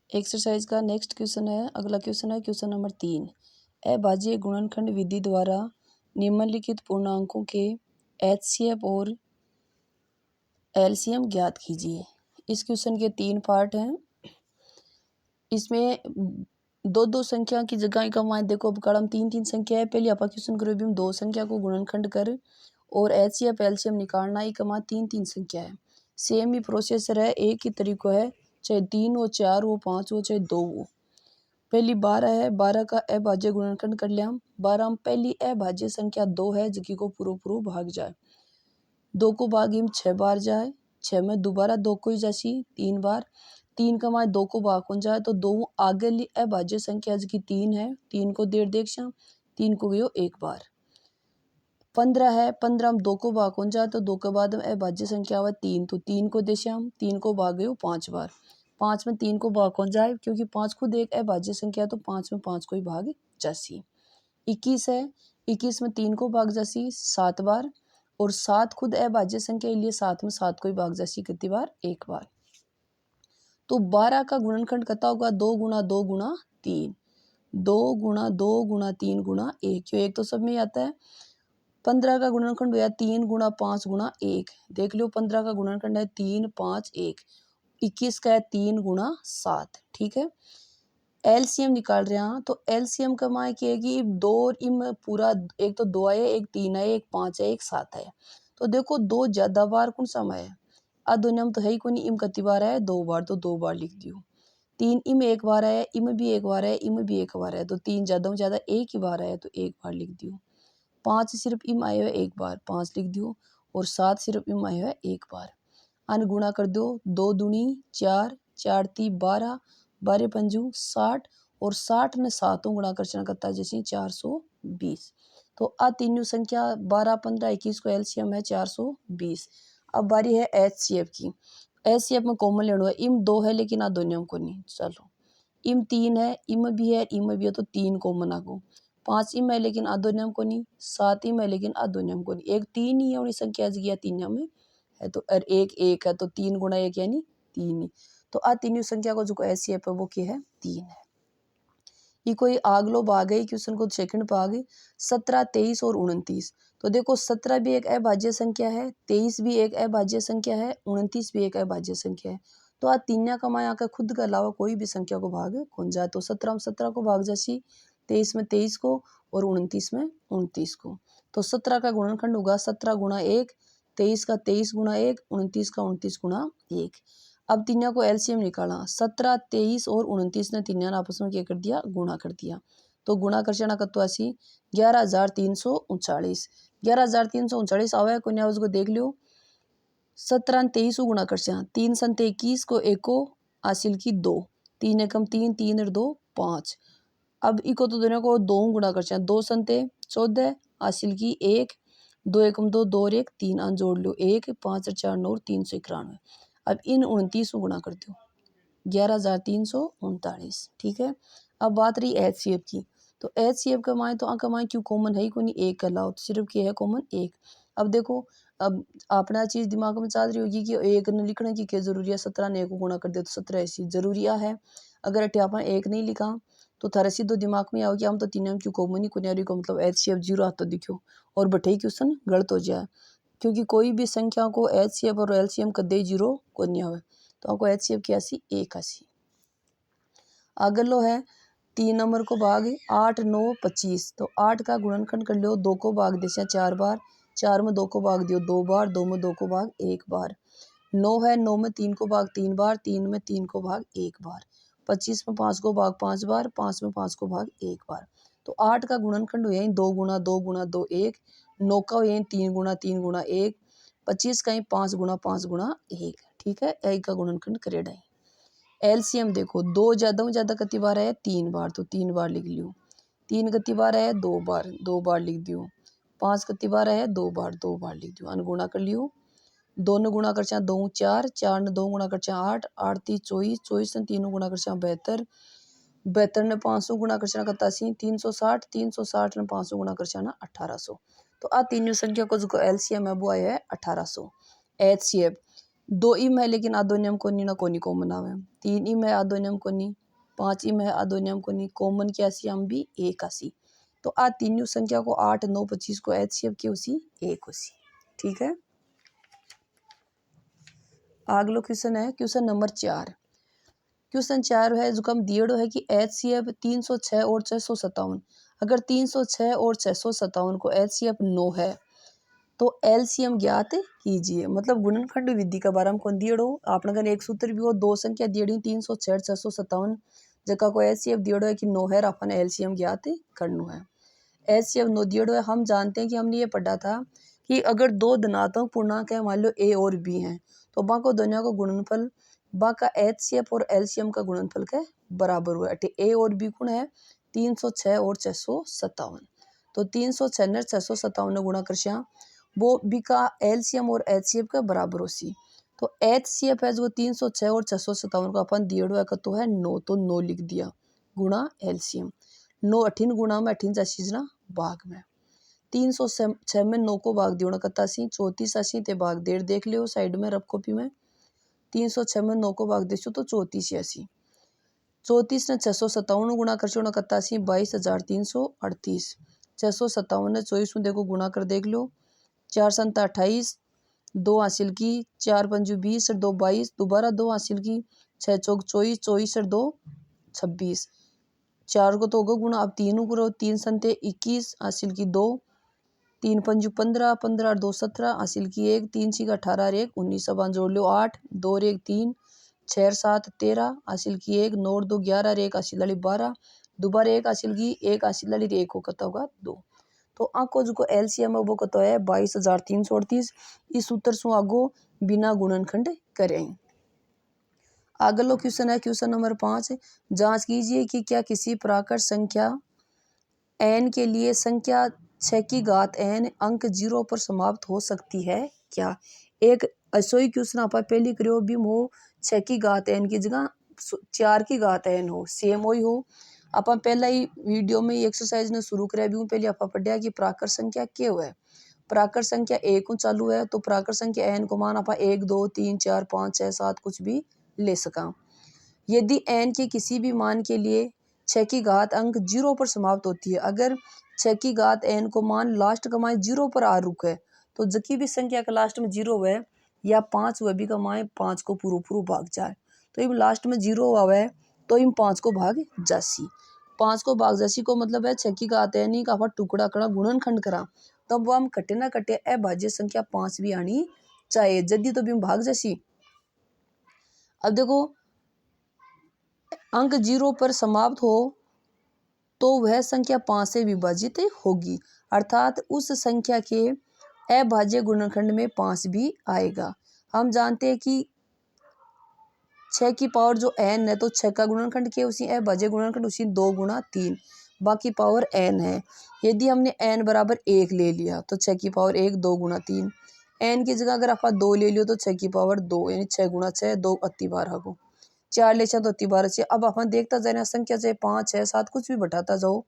Exercise का next question है, अगला क्वेश्चन है क्वेश्चन नंबर 3। अभाज्य गुणनखंड विधि द्वारा निम्नलिखित पूर्णांकों के एचसीएफ और एलसीएम ज्ञात कीजिए। इस क्वेश्चन के 3 पार्ट हैं। इसमें दो दो संख्या की जगह का मान देखो, अब कलम 3 संख्या है। पहले आप क्वेश्चन करो भी 2 संख्या को गुणनखंड कर और एचसीएफ एलसीएम निकालना ही कमा 3 संख्या है। सेम ही प्रोसेसर है, एक ही तरीका है, चाहे 3 हो, 4 हो, 5 हो, चाहे 2 हो। पहली 12 है, 12 का अभाज्य गुणनखंड कर लिया हम। 12 में पहली अभाज्य संख्या 2 है, जिसकी को पूरा भाग जाए। 2 को भाग में 6 बार जाए, 6 में दोबारा 2 को ही जासी 3 बार। 3 का मान 2 को भाग हो जाए तो 2 आगे ली अभाज्य संख्या जिसकी 3 है, 3 को देर देख श्याम, 3 को गयो 1 बार। 15 है, 15 में 2 को भाग हो जाए तो 2 के बाद में अभाज्य संख्या हुआ 3, तो 3 को दे श्याम, 3 को भाग गयो 5 बार। 5 में 3 को भाग हो जाए, क्योंकि 5 खुद एक अभाज्य संख्या तो 5 में 5 को ही भाग जासी। 21 है, 21 में 3 को भाग जासी 7 बार, और 7 खुद अभाज्य संख्या के लिए 7 में 7 को ही भाग जासी कितनी बार, 1 बार। तो 12 का गुणनखंड कितना होगा, 2 गुणा 2 गुणा 3, 2 गुणा 2 गुणा 3 गुणा 1, क्यों 1 तो सब में आता है। 15 का गुणनखंड हुआ 3 गुणा 5 गुणा 1, देख लो 15 का गुणनखंड है 3 5 1। 21 का है 3 गुणा 7, ठीक है। एलसीएम निकाल रहे हैं, तो एलसीएम का मान क्या है कि 2 और इम पूरा, एक तो 2 आए, एक 3 आए, एक 5 है, एक 7 है। तो देखो 2 ज्यादा बार कौन सा में है, अदोनम तो है ही कोनी, इम कितनी बार है 2 बार, तो 2 बार लिख दियो। 3 इम 1 बार है, इम भी 1 बार है, इम भी 1 बार है, तो 3 ज्यादा में ज्यादा 1 ही बार है, तो 1 बार लिख दियो। 5 सिर्फ इम आए हुए 1 बार, 5 लिख दियो, और 7 सिर्फ इम आए हुए 1 बार। अन गुणा कर दो, 2 दूनी 4, 4 ती 12, 12 पंजू 60, और 60 ने 7 गुणा कर करता जैसे 420। तो आ तीनों संख्या 12 15 21 को एलसीएम है 420। अब बारी है एचसीएफ की। एचसीएफ में कॉमन लेना है, इम 2 है लेकिन आ दोनों को नहीं, चलो इम 3 है, इम भी है, इम भी है, तो 3 कॉमन आगो। 5 इम है लेकिन आ दोनों को नहीं, 7 इम है लेकिन आ दोनों को नहीं, एक 3 ही है और संख्या गया 3 में है, तो और एक 1 है, तो 3 गुणा 1 यानी 3 ही। तो आ तीनों संख्या को जो एचसीएफ है वो क्या है, 3 है। ये कोई आगलो भाग है क्वेश्चन को सेकंड भाग 17 23 और 29। तो देखो 17 भी एक अभाज्य संख्या है, 23 भी एक अभाज्य संख्या है, 29 भी एक अभाज्य संख्या है। तो आ तीनों का मान आकर खुद के अलावा कोई भी संख्या को भाग कौन जाए, तो 17 में 17 को भाग जासी, 23 में 23 को, और 29 में 29 को। तो 17 का गुणनखंड होगा 17 गुणा 1, 23 का 23 गुणा 1, 29 का 29 गुणा 1। अब तीनों को एलसीएम निकाला, 17 23 और 29 ने तीनों ने आपस में क्या कर दिया, गुणा कर दिया। तो गुणा कर चना कत्वासी 11,339, 11,339 आवे को न्याय उसको देख लियो। 17 ने 23 गुणा कर 3 संते 21 को एको हासिल की 2, 3 एकम 3, 3 और 2 5। अब इको तो दोनों को 2 गुणा कर 2 संते 14 हासिल की 1, 2 एकम 2, 2 और 1 3, अन जोड़ लो 1, 5 और 4 9, 391। अब इन 29 को गुणा कर दो, 11,339, ठीक है। अब बात रही एचसीएफ की। तो एचसीएफ का मान, तो आका मान क्यों कॉमन है ही कोई, 1 का लाओ, तो सिर्फ क्या है कॉमन 1। अब देखो, अब अपना चीज दिमाग में चल रही होगी कि 1 ने लिखने की क्या जरूरी है, 17 ने 1 को गुणा कर दे तो 17 ऐसी जरूरी है। अगर अटे अपन 1 नहीं लिखा तो थारा सीधो दिमाग में आओ कि हम तो तीनों क्यों कॉमन ही कुनियारी को, मतलब एचसीएफ 0 आता तो दिखो, और बटे क्वेश्चन गलत हो जाए, क्योंकि कोई भी संख्या को एचसीएफ और एलसीएम कदे 0 को नहीं हो, तो आपको एचसीएफ की आसी 1 आसी। अगलो है 3 नंबर को भाग 8 9 25। तो 8 का गुणनखंड कर लो, 2 को भाग देसे 4 बार, 4 में 2 को भाग दियो 2 बार, 2 में 2 को भाग 1 बार। 9 है, 9 में 3 को भाग 3 बार, 3 में 3 को भाग 1 बार। 25 में 5 को भाग 5 बार, 5 में 5 को भाग 1 बार। तो 8 का गुणनखंड हुआ 2 गुणा 2 गुणा 2 1। 9 का हुआ 3 गुणा 3 गुणा 1। 25 का 5 गुणा 5 गुणा 1, ठीक है। 1 का गुणनखंड करेड़ा है। एलसीएम देखो, 2 ज्यादा में ज्यादा कितनी बार है, 3 बार, तो 3 बार लिख लियो। 3 कितनी बार है, 2 बार, 2 बार लिख दियो। 5 कितनी बार है, 2 बार, 2 बार लिख दियो। अनुगुणा कर लियो, 2 ने गुणा कर 2 4, 4 ने 2 गुणा कर 8, 8 3 24, 24 ने 3 गुणा कर 72, 72 ने 500 गुणा कर 81, 360, 360 ने 500 गुणा कर 1800। तो आ तीनों संख्या को जो एलसीएम है वो आया है 1800। एचसीएफ 2 इम है लेकिन आधो नियम कोनी ना कोनी कॉमन आवे। 3 इम है आधो नियम कोनी। 5 इम है आधो नियम कोनी। कॉमन की आसी हम भी 1 आसी। तो आ तीनों संख्या को 8 9 25 को एचसीएफ की उसी 1 उसी। ठीक है। अगलो क्वेश्चन है क्वेश्चन नंबर 4। क्वेश्चन 4 है जो कम दिएड़ो है कि एचसीएफ 306 और 657। अगर 306 और 657 को एचसीएफ 9 है तो एलसीएम ज्ञात कीजिए। मतलब गुणनखंड विधि के बारे में कौन दिएड़ो आपने कहा एक सूत्र भी हो, दो संख्या दिएड़ी 306 657 जगह को एचसीएफ दिएड़ो है कि 9 है, अपन एलसीएम ज्ञात करनो है। एचसीएफ 9 दिएड़ो है। हम जानते हैं कि हमने ये पढ़ा था कि अगर दो धनात्मक पूर्णांक है, मान लो ए और बी हैं, तो बाको दोनों का गुणनफल बाका एचसीएफ और एलसीएम का गुणनफल के बराबर हुआ। ए और बी गुण है 306 और 657। तो 306 ने 657 गुणा कर वो बी का एलसीएम और एचसीएफ का बराबर हो सी। तो एचसीएफ है जो 306 और 657 का अपन दिएड़ो है तो है 9, तो 9 लिख दिया गुणा एलसीएम। 9 18 गुणा में 18 जासी ना भाग में 306 में 9 को भाग दियो ना कतासी 34 आसी ते भाग देर देख लियो साइड में रफ कॉपी में। 306 में 9 को भाग देसो तो 34 आसी। 34 ने 657 गुणा कर ना कतासी 22,338। 657 ने 24 में देखो गुणा कर देख लो 4 संता 28, 2 हासिल की 4 पंजू 20 और 2 22, दोबारा 2 हासिल की 6 चौक 24, 24 और 2 26, 4 को तो होगा गुणा। अब 3 करो 3 संते 21 हासिल की 2, 3 पंजू 15, 15 और 2 17 हासिल की 1, 3 6 18 और 1 19, अब जोड़ लो 8, 2 और 1 3, 6 7 13 हासिल की 1, 9 और 2 11 और 1 हासिल वाली 12, दोबारा 1 हासिल की 1 हासिल वाली 1 को कता होगा 2। तो आको जो एलसीएम है वो कतो है 22,338। इस सूत्र से आगो बिना गुणनखंड करें। अगलो क्वेश्चन है क्वेश्चन नंबर 5। जांच कीजिए कि क्या किसी प्राकृत संख्या n के लिए संख्या 6 की घात n अंक 0 पर समाप्त हो सकती है क्या। एक असोई क्वेश्चन आप पहली करो भी हो 6 की घात n की जगह 4 की घात n हो, सेम वही हो। आप पहला ही वीडियो में एक्सरसाइज ने शुरू कराया भी पहले आप पढ़िया कि प्राकृत संख्या क्या है। प्राकृत संख्या 1 को चालू है तो प्राकृत संख्या n को मान आप 1 2 3 4 5 6 7 कुछ भी ले सका। यदि n के किसी भी मान के लिए 6 की घात अंक 0 पर समाप्त होती है, अगर 6 की घात n को मान लास्ट का मान 0 पर आ रुक है तो जकी भी संख्या का लास्ट में 0 है या 5 वह भी का मान 5 को पूरा भाग जाए, तो इन लास्ट में 0 आवे तो इन 5 को भाग जासी। 5 को भाग जासी को मतलब है 6 की घात n का अपन टुकड़ा करा गुणनखंड करा तब वो हम कटे ना कटे अभाज्य संख्या 5 भी आनी चाहिए, जल्दी तो भी हम भाग जासी। अब देखो अंक 0 पर समाप्त हो तो वह संख्या 5 से विभाजित होगी, अर्थात उस संख्या के अभाज्य गुणनखंड में 5 भी आएगा। हम जानते हैं कि 6 की पावर जो n है तो 6 का गुणनखंड क्या उसी अभाज्य गुणनखंड उसी 2 गुणा 3 बाकी पावर n है। यदि हमने n बराबर 1 ले लिया तो 6 की पावर 1 2 गुणा 3, n की जगह अगर आप 2 ले लियो तो 6 की पावर 2 यानी 6 गुणा 6 2 अति 12 को 4 ले तो अति 12 से। अब अपन देखता जाए संख्या से 5 6 7 कुछ भी बढ़ाता जाओ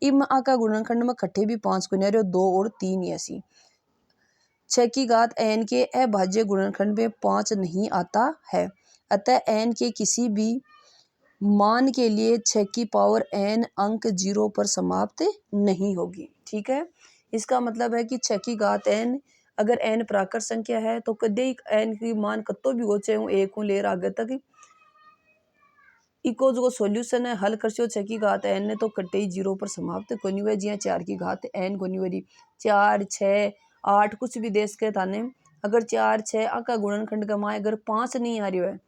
इम आका गुणनखंड में कट्ठे भी 5 को नहीं 2 और 3 ऐसी 6 की घात n के अभाज्य गुणनखंड में 5 नहीं आता है, अतः n के किसी भी मान के लिए 6 की पावर n अंक 0 पर समाप्त नहीं होगी। ठीक है, इसका मतलब है कि 6 की घात n अगर n प्राकृत संख्या है तो कदे n की मान कतो भी हो चाहे 1 को लेर आगे तक इको जो सॉल्यूशन है हल कर 6 की घात n ने तो कटे ही 0 पर समाप्त कोनी हुए जिया 4 की घात n कोनी हुई 4 6 8 कुछ भी देश के थाने अगर 4 6 आका गुणनखंड का मान अगर 5 नहीं आ रही है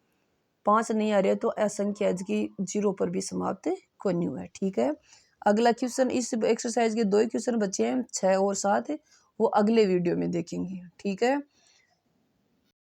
5 नहीं आ रही है तो असंख्या की 0 पर भी समाप्त कोनी हुआ है। ठीक है, अगला क्वेश्चन इस एक्सरसाइज के 2 क्वेश्चन बचे हैं 6 और 7 वो अगले वीडियो में देखेंगे। ठीक है।